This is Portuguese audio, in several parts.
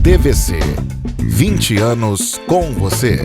TVC, 20 anos com você.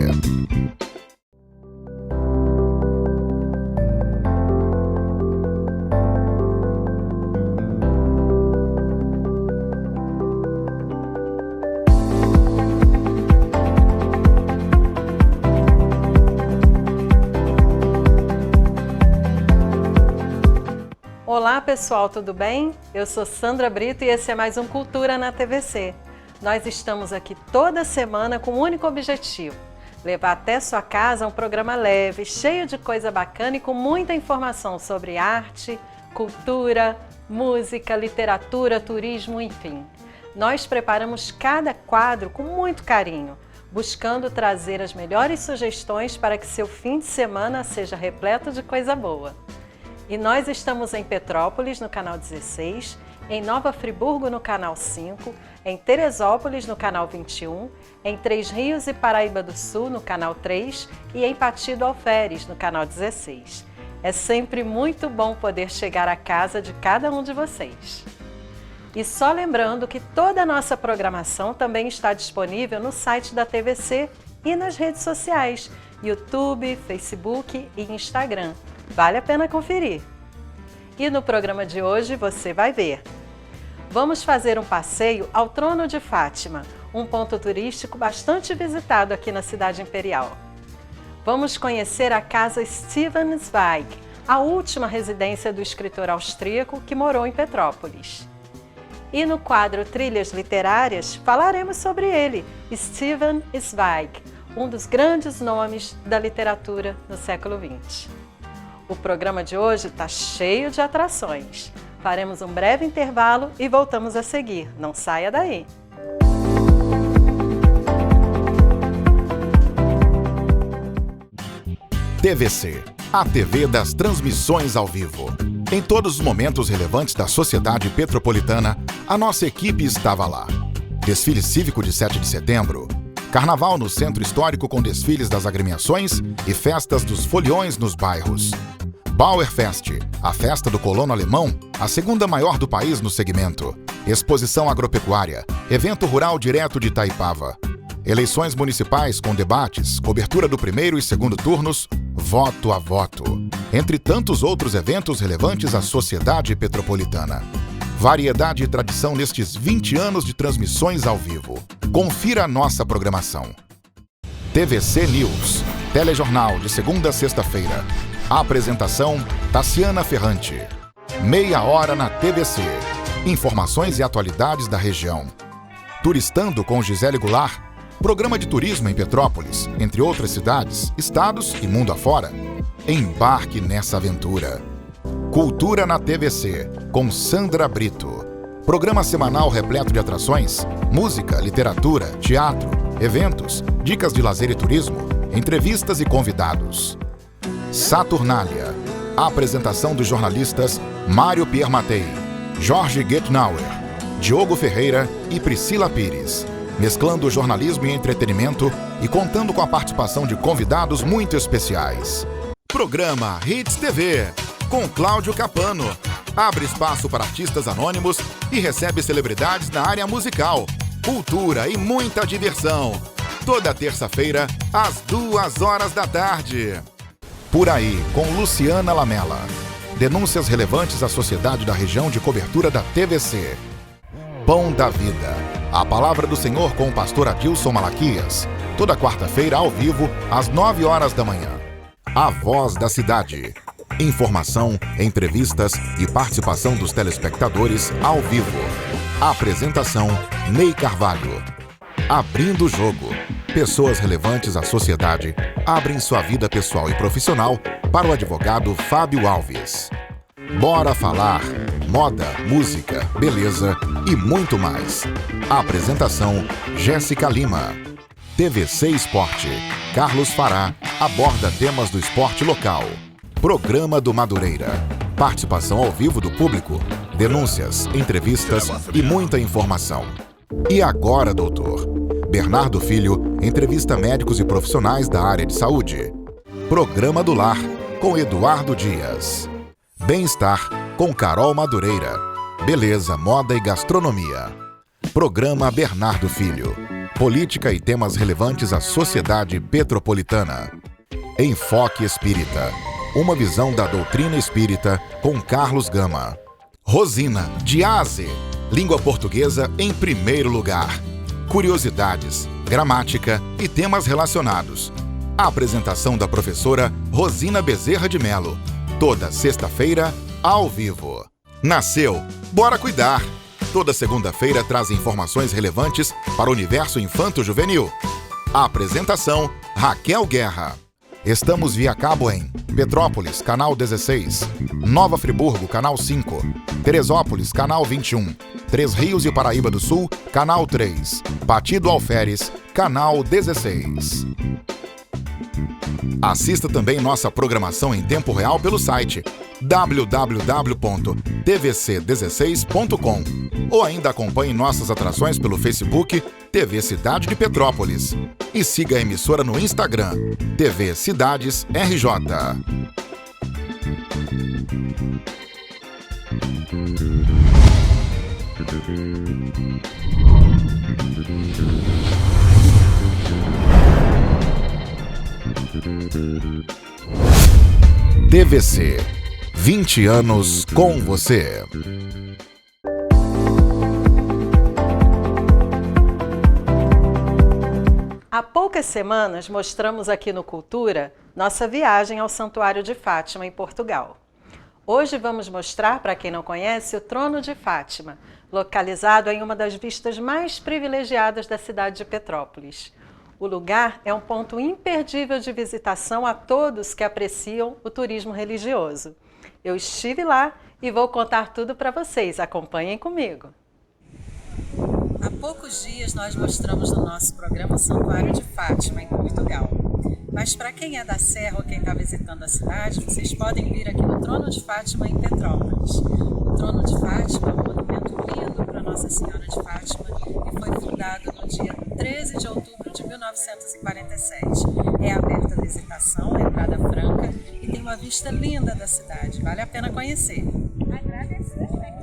Olá pessoal, tudo bem? Eu sou Sandra Brito e esse é mais um Cultura na TVC. Nós estamos aqui toda semana com um único objetivo: levar até sua casa um programa leve, cheio de coisa bacana e com muita informação sobre arte, cultura, música, literatura, turismo, enfim. Nós preparamos cada quadro com muito carinho, buscando trazer as melhores sugestões para que seu fim de semana seja repleto de coisa boa. E nós estamos em Petrópolis, no canal 16, em Nova Friburgo, no canal 5, em Teresópolis, no canal 21, em Três Rios e Paraíba do Sul, no canal 3 e em Pati do Alferes, no canal 16. É sempre muito bom poder chegar à casa de cada um de vocês. E só lembrando que toda a nossa programação também está disponível no site da TVC e nas redes sociais, YouTube, Facebook e Instagram. Vale a pena conferir. E no programa de hoje você vai ver. Vamos fazer um passeio ao Trono de Fátima, um ponto turístico bastante visitado aqui na Cidade Imperial. Vamos conhecer a Casa Stefan Zweig, a última residência do escritor austríaco que morou em Petrópolis. E no quadro Trilhas Literárias falaremos sobre ele, Stefan Zweig, um dos grandes nomes da literatura no século XX. O programa de hoje está cheio de atrações. Faremos um breve intervalo e voltamos a seguir. Não saia daí! TVC, a TV das transmissões ao vivo. Em todos os momentos relevantes da sociedade petropolitana, a nossa equipe estava lá. Desfile cívico de 7 de setembro, carnaval no centro histórico com desfiles das agremiações e festas dos foliões nos bairros. Bauerfest, a festa do colono alemão, a segunda maior do país no segmento. Exposição agropecuária, evento rural direto de Itaipava. Eleições municipais com debates, cobertura do primeiro e segundo turnos, voto a voto. Entre tantos outros eventos relevantes à sociedade petropolitana. Variedade e tradição nestes 20 anos de transmissões ao vivo. Confira a nossa programação. TVC News, telejornal de segunda a sexta-feira. Apresentação, Tassiana Ferrante. Meia hora na TVC. Informações e atualidades da região. Turistando com Gisele Goulart. Programa de turismo em Petrópolis, entre outras cidades, estados e mundo afora. Embarque nessa aventura. Cultura na TVC, com Sandra Brito. Programa semanal repleto de atrações, música, literatura, teatro, eventos, dicas de lazer e turismo, entrevistas e convidados. Saturnália. A apresentação dos jornalistas Mário Pierre Matei, Jorge Getnauer, Diogo Ferreira e Priscila Pires. Mesclando jornalismo e entretenimento e contando com a participação de convidados muito especiais. Programa Hits TV, com Cláudio Capano. Abre espaço para artistas anônimos e recebe celebridades na área musical, cultura e muita diversão. Toda terça-feira, às 2 da tarde. Por aí, com Luciana Lamela. Denúncias relevantes à sociedade da região de cobertura da TVC. Pão da Vida. A Palavra do Senhor com o pastor Adilson Malaquias. Toda quarta-feira, ao vivo, às 9 horas da manhã. A Voz da Cidade. Informação, entrevistas e participação dos telespectadores ao vivo. Apresentação, Ney Carvalho. Abrindo o Jogo. Pessoas relevantes à sociedade abrem sua vida pessoal e profissional para o advogado Fábio Alves. Bora falar. Moda, música, beleza e muito mais. Apresentação, Jéssica Lima. TVC Esporte. Carlos Fará aborda temas do esporte local. Programa do Madureira. Participação ao vivo do público, denúncias, entrevistas e muita informação. E agora, doutor? Bernardo Filho entrevista médicos e profissionais da área de saúde. Programa do Lar, com Eduardo Dias. Bem-estar, com Carol Madureira. Beleza, moda e gastronomia. Programa Bernardo Filho. Política e temas relevantes à sociedade petropolitana. Enfoque Espírita. Uma visão da doutrina espírita com Carlos Gama. Rosina, de A a Z. Língua portuguesa em primeiro lugar. Curiosidades, gramática e temas relacionados. A apresentação da professora Rosina Bezerra de Melo. Toda sexta-feira, ao vivo. Nasceu, bora cuidar! Toda segunda-feira traz informações relevantes para o universo infanto-juvenil. A apresentação, Raquel Guerra. Estamos via cabo em Petrópolis, canal 16, Nova Friburgo, canal 5, Teresópolis, canal 21, Três Rios e Paraíba do Sul, canal 3, Pati do Alferes, canal 16. Assista também nossa programação em tempo real pelo site www.tvc16.com ou ainda acompanhe nossas atrações pelo Facebook TV Cidade de Petrópolis e siga a emissora no Instagram TV Cidades RJ. TVC, 20 anos com você. Há poucas semanas mostramos aqui no Cultura nossa viagem ao Santuário de Fátima, em Portugal. Hoje vamos mostrar, para quem não conhece, o Trono de Fátima, localizado em uma das vistas mais privilegiadas da cidade de Petrópolis. O lugar é um ponto imperdível de visitação a todos que apreciam o turismo religioso. Eu estive lá e vou contar tudo para vocês. Acompanhem comigo. Há poucos dias nós mostramos no nosso programa o Santuário de Fátima, em Portugal. Mas para quem é da Serra ou quem está visitando a cidade, vocês podem vir aqui no Trono de Fátima, em Petrópolis. O Trono de Fátima é um monumento lindo para Nossa Senhora de Fátima e foi fundado no dia 13 de outubro de 1947. É aberta a visitação, a entrada franca e tem uma vista linda da cidade. Vale a pena conhecer. Agradeço o espectador.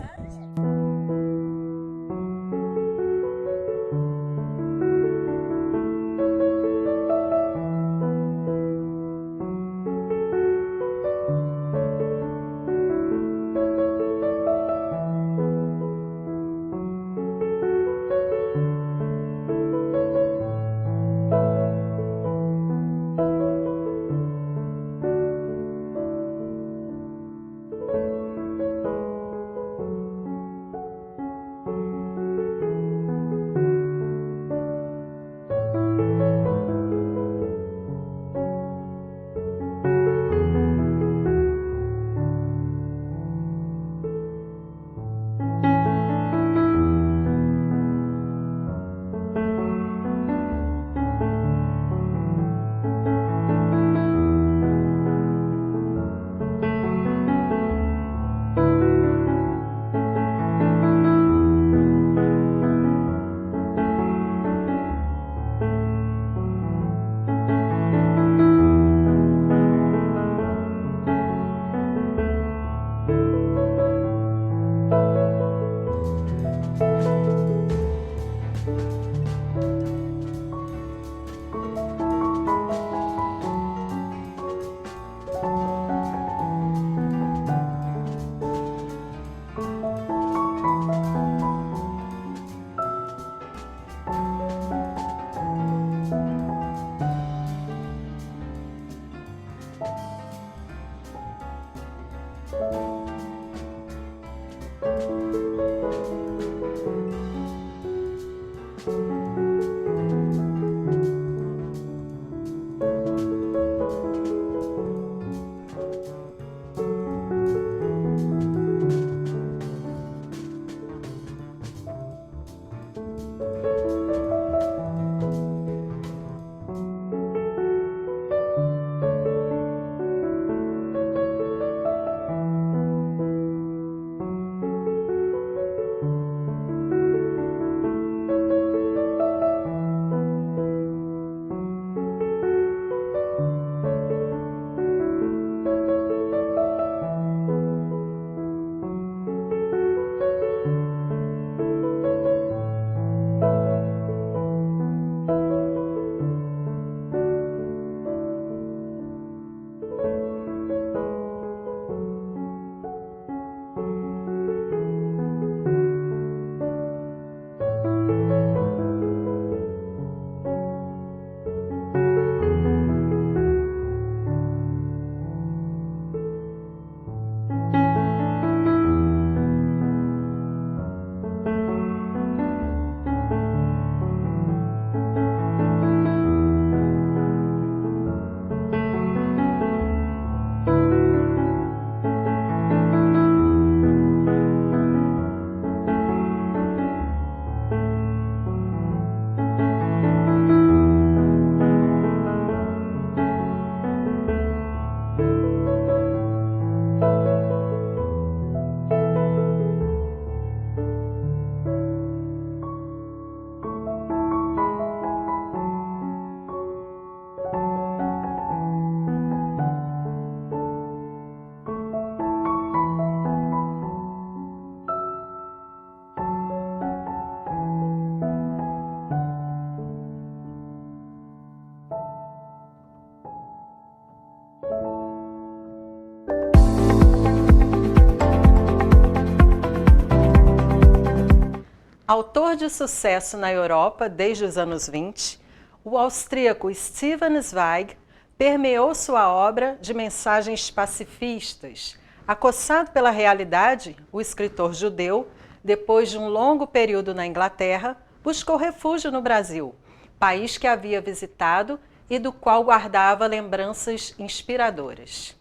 Autor de sucesso na Europa desde os anos 20, o austríaco Stefan Zweig permeou sua obra de mensagens pacifistas. Acossado pela realidade, o escritor judeu, depois de um longo período na Inglaterra, buscou refúgio no Brasil, país que havia visitado e do qual guardava lembranças inspiradoras.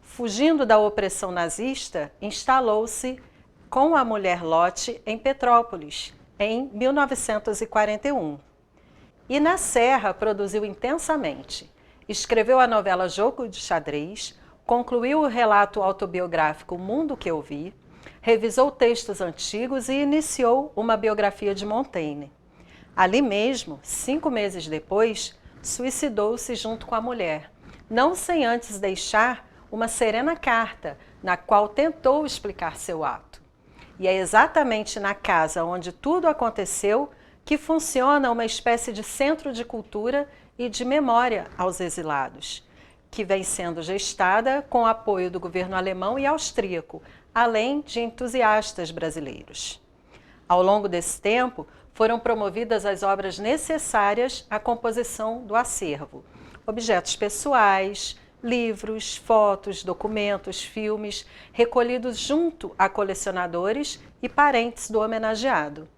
Fugindo da opressão nazista, instalou-se com a mulher Lotte em Petrópolis, em 1941. E na Serra produziu intensamente. Escreveu a novela Jogo de Xadrez, concluiu o relato autobiográfico O Mundo que Eu Vi, revisou textos antigos e iniciou uma biografia de Montaigne. Ali mesmo, 5 meses depois, suicidou-se junto com a mulher, não sem antes deixar uma serena carta, na qual tentou explicar seu ato. E é exatamente na casa onde tudo aconteceu que funciona uma espécie de centro de cultura e de memória aos exilados, que vem sendo gestada com o apoio do governo alemão e austríaco, além de entusiastas brasileiros. Ao longo desse tempo, foram promovidas as obras necessárias à composição do acervo, objetos pessoais, livros, fotos, documentos, filmes, recolhidos junto a colecionadores e parentes do homenageado.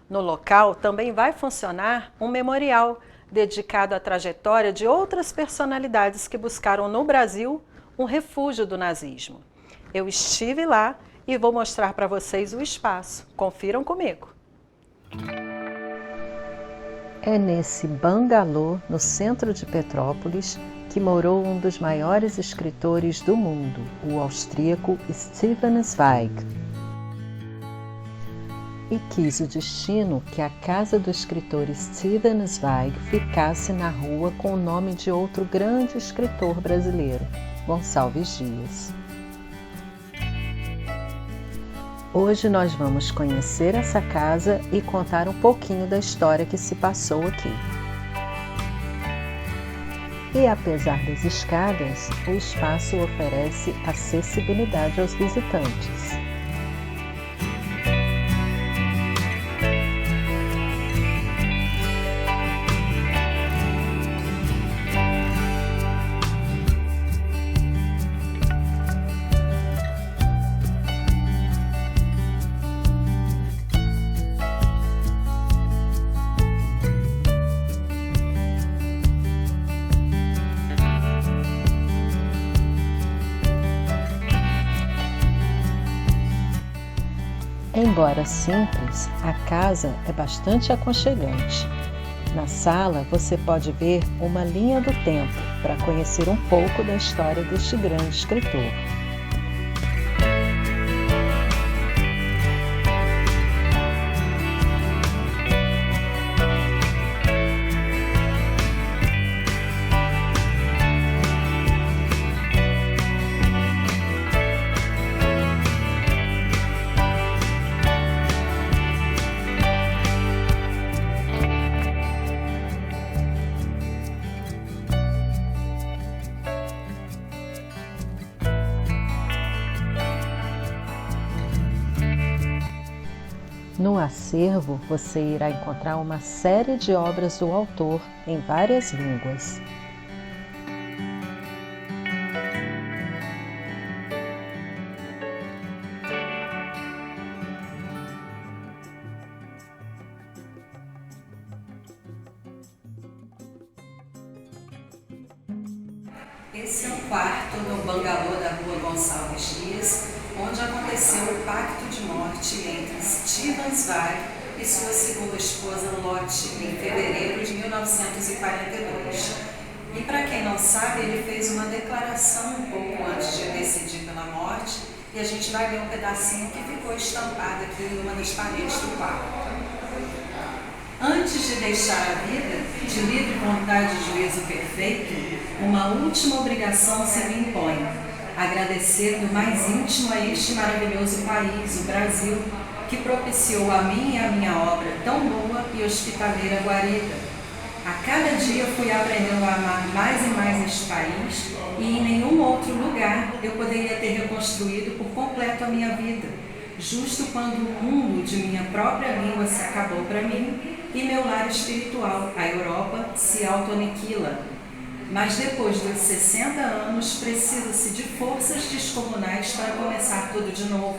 No local também vai funcionar um memorial dedicado à trajetória de outras personalidades que buscaram no Brasil um refúgio do nazismo. Eu estive lá e vou mostrar para vocês o espaço. Confiram comigo. É nesse bangalô, no centro de Petrópolis, que morou um dos maiores escritores do mundo, o austríaco Stefan Zweig. E quis o destino que a casa do escritor Stefan Zweig ficasse na rua com o nome de outro grande escritor brasileiro, Gonçalves Dias. Hoje nós vamos conhecer essa casa e contar um pouquinho da história que se passou aqui. E apesar das escadas, o espaço oferece acessibilidade aos visitantes. Embora simples, a casa é bastante aconchegante. Na sala você pode ver uma linha do tempo para conhecer um pouco da história deste grande escritor. No acervo, você irá encontrar uma série de obras do autor em várias línguas. Esse é um quarto no bangalô da Rua Gonçalves Dias, onde aconteceu o pacto de morte entre Stefan Zweig e sua segunda esposa Lotte, em fevereiro de 1942. E para quem não sabe, ele fez uma declaração um pouco antes de decidir pela morte, e a gente vai ver um pedacinho que ficou estampado aqui em uma das paredes do quarto. Antes de deixar a vida, de livre vontade e juízo perfeito, uma última obrigação se me impõe: agradecer do mais íntimo a este maravilhoso país, o Brasil, que propiciou a mim e a minha obra tão boa e hospitaleira guarida. A cada dia fui aprendendo a amar mais e mais este país, e em nenhum outro lugar eu poderia ter reconstruído por completo a minha vida, justo quando o mundo de minha própria língua se acabou para mim e meu lar espiritual, a Europa, se auto-aniquila. Mas depois dos 60 anos, precisa-se de forças descomunais para começar tudo de novo,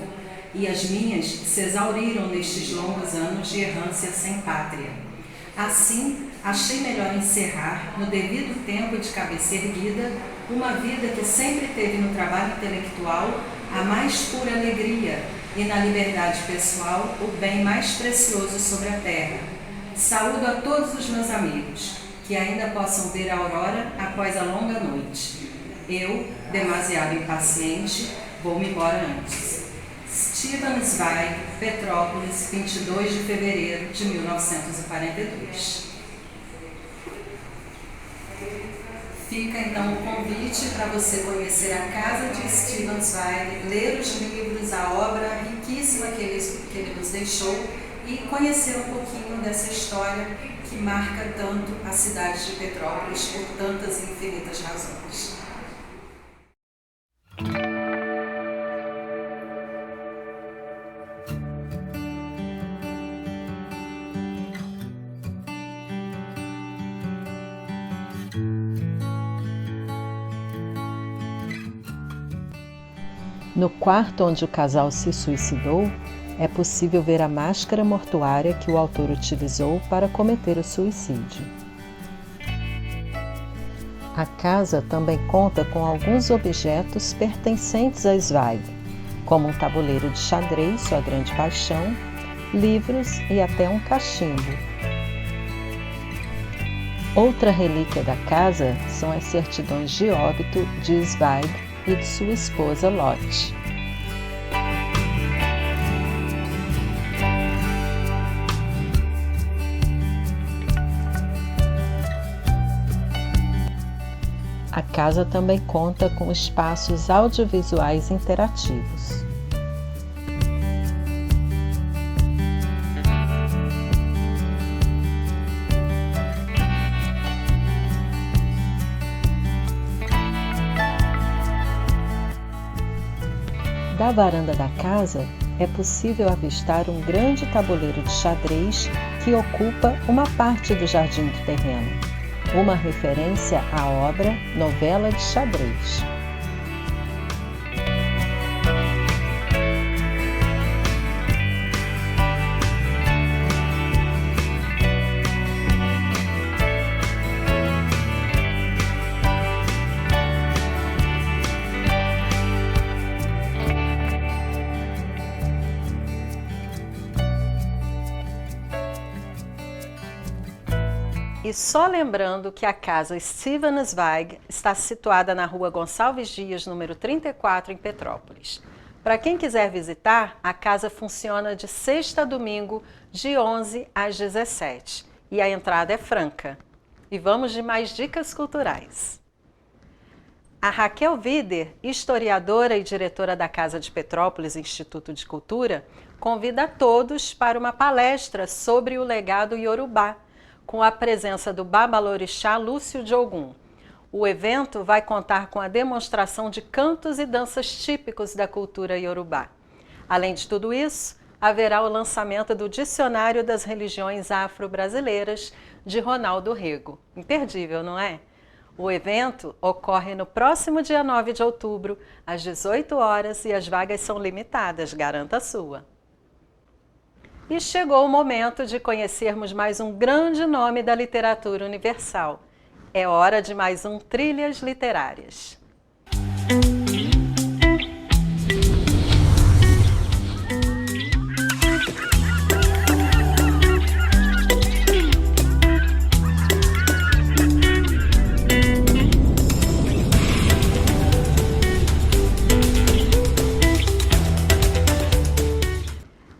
e as minhas se exauriram nestes longos anos de errância sem pátria. Assim, achei melhor encerrar, no devido tempo de cabeça erguida, uma vida que sempre teve no trabalho intelectual a mais pura alegria e na liberdade pessoal o bem mais precioso sobre a terra. Saúdo a todos os meus amigos, que ainda possam ver a aurora após a longa noite. Eu, demasiado impaciente, vou-me embora antes. Stefan Zweig, Petrópolis, 22 de fevereiro de 1942. Fica então o convite para você conhecer a casa de Stefan Zweig, ler os livros, a obra riquíssima que ele nos deixou e conhecer um pouquinho dessa história que marca tanto a cidade de Petrópolis por tantas infinitas razões. No quarto onde o casal se suicidou, é possível ver a máscara mortuária que o autor utilizou para cometer o suicídio. A casa também conta com alguns objetos pertencentes a Zweig, como um tabuleiro de xadrez, sua grande paixão, livros e até um cachimbo. Outra relíquia da casa são as certidões de óbito de Zweig e de sua esposa Lotte. A casa também conta com espaços audiovisuais interativos. Da varanda da casa, é possível avistar um grande tabuleiro de xadrez que ocupa uma parte do jardim do terreno, uma referência à obra Novela de Xadrez. E só lembrando que a casa Stefan Zweig está situada na rua Gonçalves Dias, número 34, em Petrópolis. Para quem quiser visitar, a casa funciona de sexta a domingo, de 11 às 17, e a entrada é franca. E vamos de mais dicas culturais. A Raquel Vider, historiadora e diretora da Casa de Petrópolis Instituto de Cultura, convida a todos para uma palestra sobre o legado iorubá, com a presença do babalorixá Lúcio de Ogum. O evento vai contar com a demonstração de cantos e danças típicos da cultura iorubá. Além de tudo isso, haverá o lançamento do Dicionário das Religiões Afro-Brasileiras, de Ronaldo Rego. Imperdível, não é? O evento ocorre no próximo dia 9 de outubro, às 18 horas, e as vagas são limitadas, garanta a sua. E chegou o momento de conhecermos mais um grande nome da literatura universal. É hora de mais um Trilhas Literárias.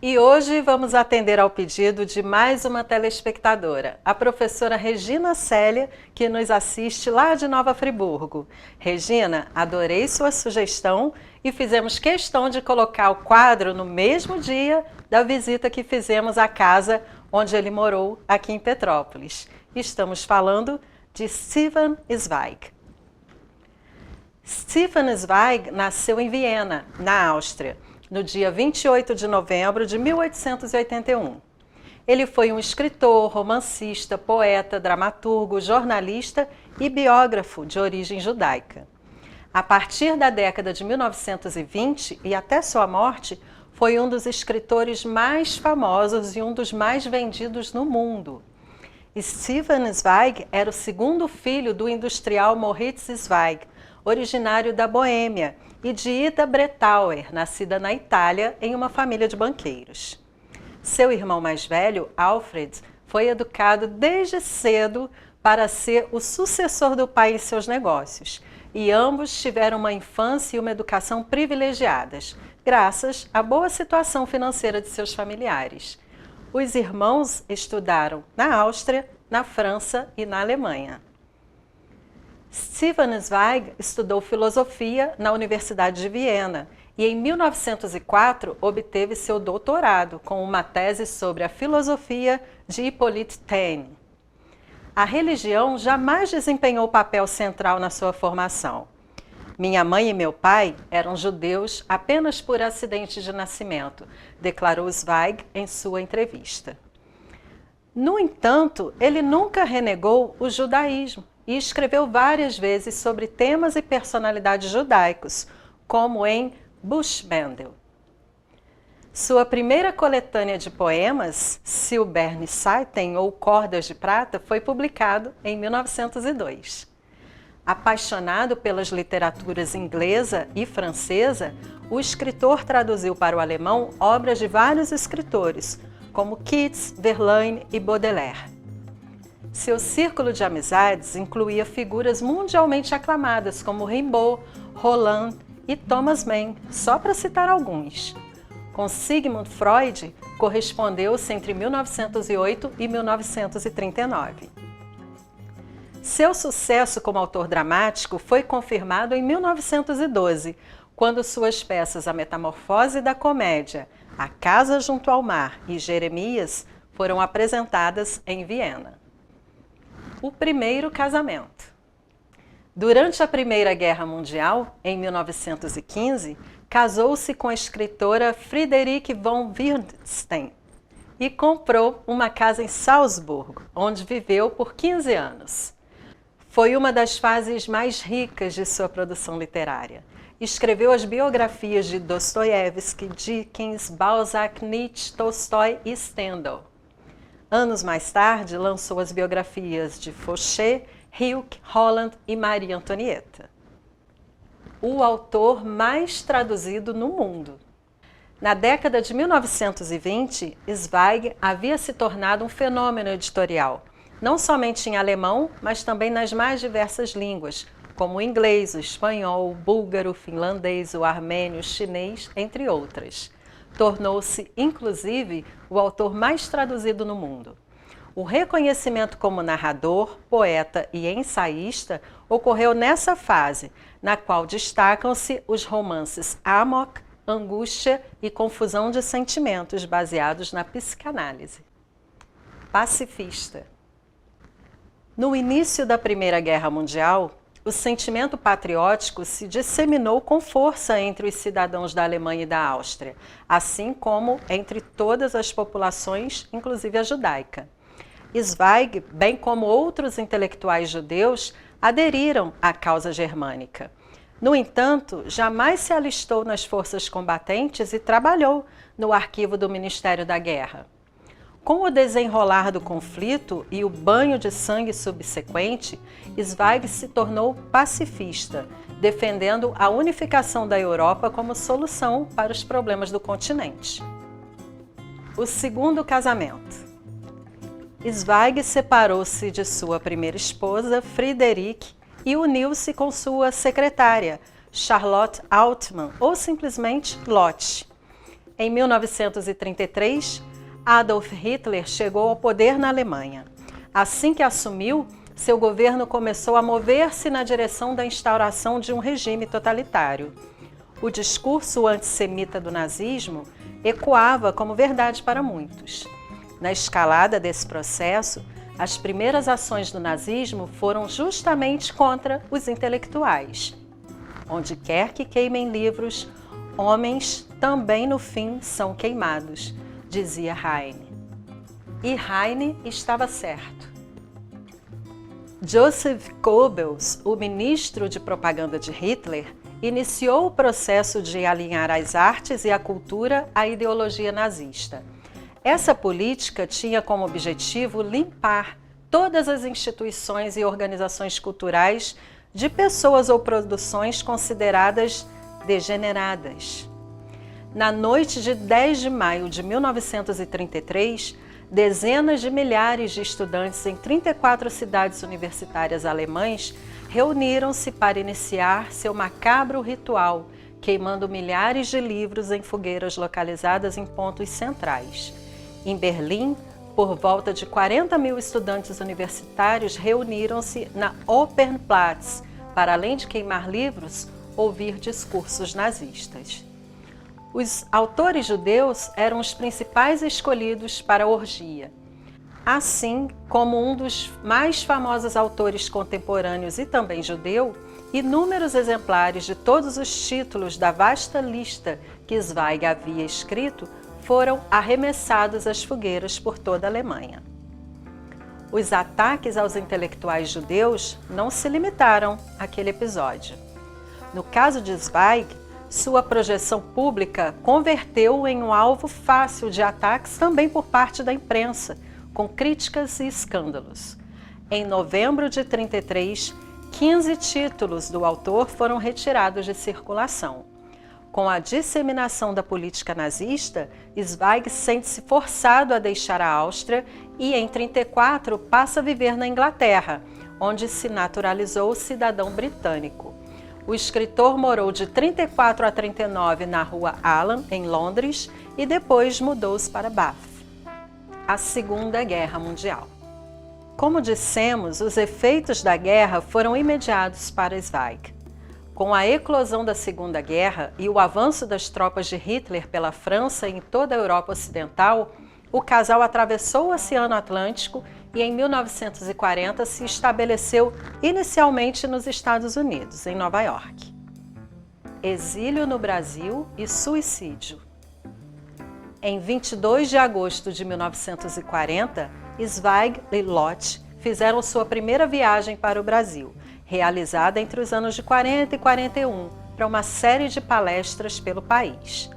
E hoje vamos atender ao pedido de mais uma telespectadora, a professora Regina Célia, que nos assiste lá de Nova Friburgo. Regina, adorei sua sugestão e fizemos questão de colocar o quadro no mesmo dia da visita que fizemos à casa onde ele morou aqui em Petrópolis. Estamos falando de Stefan Zweig. Stefan Zweig nasceu em Viena, na Áustria. no dia 28 de novembro de 1881. Ele foi um escritor, romancista, poeta, dramaturgo, jornalista e biógrafo de origem judaica. A partir da década de 1920 e até sua morte, foi um dos escritores mais famosos e um dos mais vendidos no mundo. Stefan Zweig era o segundo filho do industrial Moritz Zweig, originário da Boêmia, e de Ida Bretauer, nascida na Itália em uma família de banqueiros. Seu irmão mais velho, Alfred, foi educado desde cedo para ser o sucessor do pai em seus negócios, e ambos tiveram uma infância e uma educação privilegiadas, graças à boa situação financeira de seus familiares. Os irmãos estudaram na Áustria, na França e na Alemanha. Stefan Zweig estudou filosofia na Universidade de Viena e em 1904 obteve seu doutorado com uma tese sobre a filosofia de Hippolyte Taine. A religião jamais desempenhou papel central na sua formação. Minha mãe e meu pai eram judeus apenas por acidente de nascimento, declarou Zweig em sua entrevista. No entanto, ele nunca renegou o judaísmo e escreveu várias vezes sobre temas e personalidades judaicos, como em Bushmendel. Sua primeira coletânea de poemas, Silberne Saiten, ou Cordas de Prata, foi publicado em 1902. Apaixonado pelas literaturas inglesa e francesa, o escritor traduziu para o alemão obras de vários escritores, como Keats, Verlaine e Baudelaire. Seu círculo de amizades incluía figuras mundialmente aclamadas como Rimbaud, Roland e Thomas Mann, só para citar alguns. Com Sigmund Freud, correspondeu-se entre 1908 e 1939. Seu sucesso como autor dramático foi confirmado em 1912, quando suas peças A Metamorfose da Comédia, A Casa Junto ao Mar e Jeremias foram apresentadas em Viena. O primeiro casamento. Durante a Primeira Guerra Mundial, em 1915, casou-se com a escritora Friederike von Wittgenstein e comprou uma casa em Salzburgo, onde viveu por 15 anos. Foi uma das fases mais ricas de sua produção literária. Escreveu as biografias de Dostoiévski, Dickens, Balzac, Nietzsche, Tolstói e Stendhal. Anos mais tarde, lançou as biografias de Fouché, Hilke, Holland e Maria Antonieta. O autor mais traduzido no mundo. Na década de 1920, Zweig havia se tornado um fenômeno editorial, não somente em alemão, mas também nas mais diversas línguas, como o inglês, o espanhol, o búlgaro, o finlandês, o armênio, o chinês, entre outras. Tornou-se, inclusive, o autor mais traduzido no mundo. O reconhecimento como narrador, poeta e ensaísta ocorreu nessa fase, na qual destacam-se os romances Amok, Angústia e Confusão de Sentimentos, baseados na psicanálise. Pacifista. No início da Primeira Guerra Mundial, o sentimento patriótico se disseminou com força entre os cidadãos da Alemanha e da Áustria, assim como entre todas as populações, inclusive a judaica. Zweig, bem como outros intelectuais judeus, aderiram à causa germânica. No entanto, jamais se alistou nas forças combatentes e trabalhou no arquivo do Ministério da Guerra. Com o desenrolar do conflito e o banho de sangue subsequente, Zweig se tornou pacifista, defendendo a unificação da Europa como solução para os problemas do continente. O segundo casamento. Zweig separou-se de sua primeira esposa, Friederike, e uniu-se com sua secretária, Charlotte Altmann, ou simplesmente Lotte. Em 1933, Adolf Hitler chegou ao poder na Alemanha. Assim que assumiu, seu governo começou a mover-se na direção da instauração de um regime totalitário. O discurso antissemita do nazismo ecoava como verdade para muitos. Na escalada desse processo, as primeiras ações do nazismo foram justamente contra os intelectuais. Onde quer que queimem livros, homens também no fim são queimados, dizia Heine. E Heine estava certo. Joseph Goebbels, o ministro de propaganda de Hitler, iniciou o processo de alinhar as artes e a cultura à ideologia nazista. Essa política tinha como objetivo limpar todas as instituições e organizações culturais de pessoas ou produções consideradas degeneradas. Na noite de 10 de maio de 1933, dezenas de milhares de estudantes em 34 cidades universitárias alemãs reuniram-se para iniciar seu macabro ritual, queimando milhares de livros em fogueiras localizadas em pontos centrais. Em Berlim, por volta de 40 mil estudantes universitários reuniram-se na Opernplatz para, além de queimar livros, ouvir discursos nazistas. Os autores judeus eram os principais escolhidos para a orgia. Assim como um dos mais famosos autores contemporâneos e também judeu, inúmeros exemplares de todos os títulos da vasta lista que Zweig havia escrito foram arremessados às fogueiras por toda a Alemanha. Os ataques aos intelectuais judeus não se limitaram àquele episódio. No caso de Zweig, sua projeção pública converteu-o em um alvo fácil de ataques também por parte da imprensa, com críticas e escândalos. Em novembro de 1933, 15 títulos do autor foram retirados de circulação. Com a disseminação da política nazista, Zweig sente-se forçado a deixar a Áustria e, em 1934, passa a viver na Inglaterra, onde se naturalizou cidadão britânico. O escritor morou de 1934 a 1939 na Rua Allan, em Londres, e depois mudou-se para Bath. A Segunda Guerra Mundial. Como dissemos, os efeitos da guerra foram imediatos para Zweig. Com a eclosão da Segunda Guerra e o avanço das tropas de Hitler pela França e em toda a Europa Ocidental, o casal atravessou o Oceano Atlântico e em 1940 se estabeleceu inicialmente nos Estados Unidos, em Nova York. Exílio no Brasil e suicídio. Em 22 de agosto de 1940, Zweig e Lott fizeram sua primeira viagem para o Brasil, realizada entre os anos de 40 e 41, para uma série de palestras pelo país.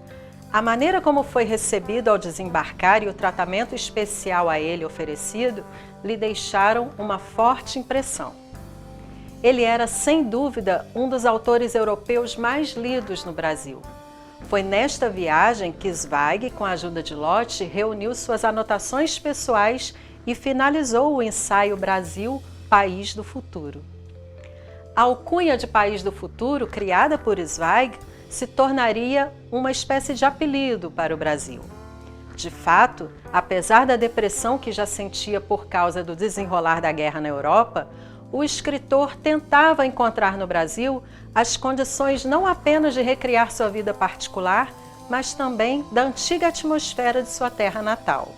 A maneira como foi recebido ao desembarcar e o tratamento especial a ele oferecido lhe deixaram uma forte impressão. Ele era, sem dúvida, um dos autores europeus mais lidos no Brasil. Foi nesta viagem que Zweig, com a ajuda de Lott, reuniu suas anotações pessoais e finalizou o ensaio Brasil, País do Futuro. A alcunha de País do Futuro, criada por Zweig, se tornaria uma espécie de apelido para o Brasil. De fato, apesar da depressão que já sentia por causa do desenrolar da guerra na Europa, o escritor tentava encontrar no Brasil as condições não apenas de recriar sua vida particular, mas também da antiga atmosfera de sua terra natal.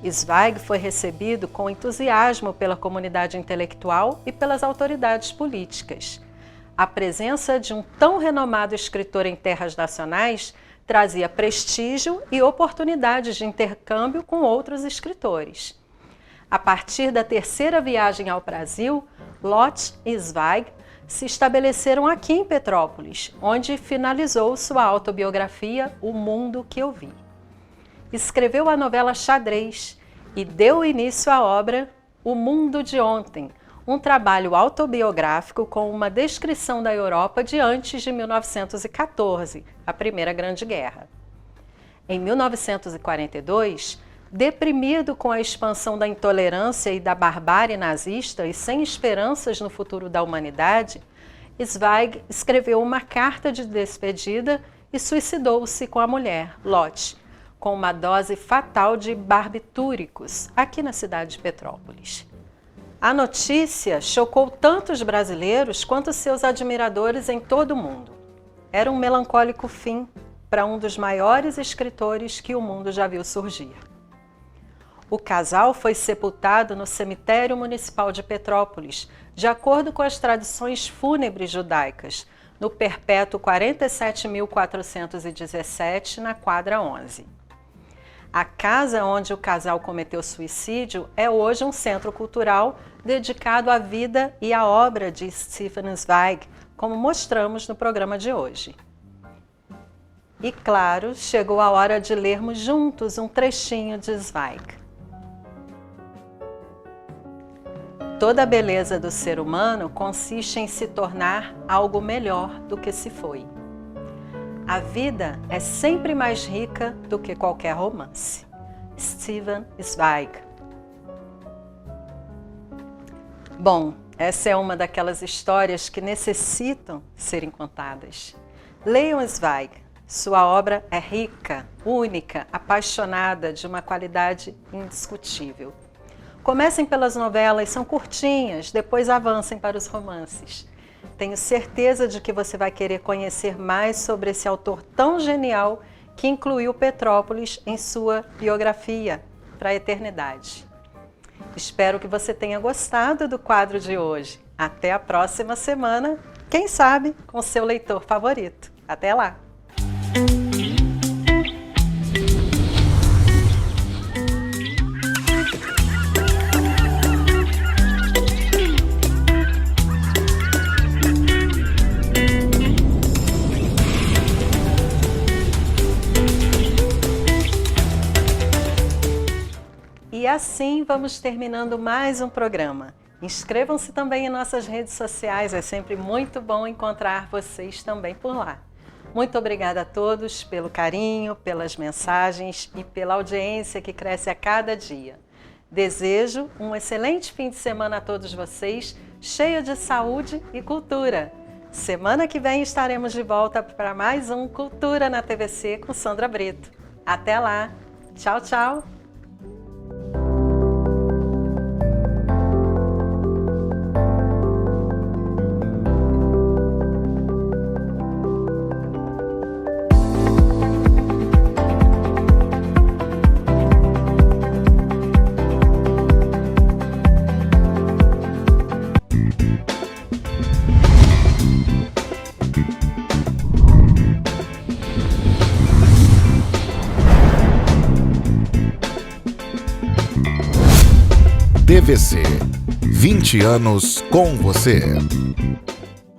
Zweig foi recebido com entusiasmo pela comunidade intelectual e pelas autoridades políticas. A presença de um tão renomado escritor em terras nacionais trazia prestígio e oportunidades de intercâmbio com outros escritores. A partir da terceira viagem ao Brasil, Lott e Zweig se estabeleceram aqui em Petrópolis, onde finalizou sua autobiografia O Mundo que Eu Vi. Escreveu a novela Xadrez e deu início à obra O Mundo de Ontem, um trabalho autobiográfico com uma descrição da Europa de antes de 1914, a Primeira Grande Guerra. Em 1942, deprimido com a expansão da intolerância e da barbárie nazista e sem esperanças no futuro da humanidade, Zweig escreveu uma carta de despedida e suicidou-se com a mulher, Lott, com uma dose fatal de barbitúricos, aqui na cidade de Petrópolis. A notícia chocou tanto os brasileiros quanto seus admiradores em todo o mundo. Era um melancólico fim para um dos maiores escritores que o mundo já viu surgir. O casal foi sepultado no cemitério municipal de Petrópolis, de acordo com as tradições fúnebres judaicas, no perpétuo 47.417, na quadra 11. A casa onde o casal cometeu suicídio é hoje um centro cultural dedicado à vida e à obra de Stefan Zweig, como mostramos no programa de hoje. E claro, chegou a hora de lermos juntos um trechinho de Zweig. Toda a beleza do ser humano consiste em se tornar algo melhor do que se foi. A vida é sempre mais rica do que qualquer romance. Stefan Zweig. Bom, essa é uma daquelas histórias que necessitam serem contadas. Leiam Zweig. Sua obra é rica, única, apaixonada, de uma qualidade indiscutível. Comecem pelas novelas, são curtinhas, depois avancem para os romances. Tenho certeza de que você vai querer conhecer mais sobre esse autor tão genial que incluiu Petrópolis em sua biografia para a eternidade. Espero que você tenha gostado do quadro de hoje. Até a próxima semana, quem sabe com seu leitor favorito. Até lá! E assim vamos terminando mais um programa. Inscrevam-se também em nossas redes sociais, é sempre muito bom encontrar vocês também por lá. Muito obrigada a todos pelo carinho, pelas mensagens e pela audiência que cresce a cada dia. Desejo um excelente fim de semana a todos vocês, cheio de saúde e cultura. Semana que vem estaremos de volta para mais um Cultura na TVC com Sandra Brito. Até lá! Tchau, tchau! TVC, 20 anos com você.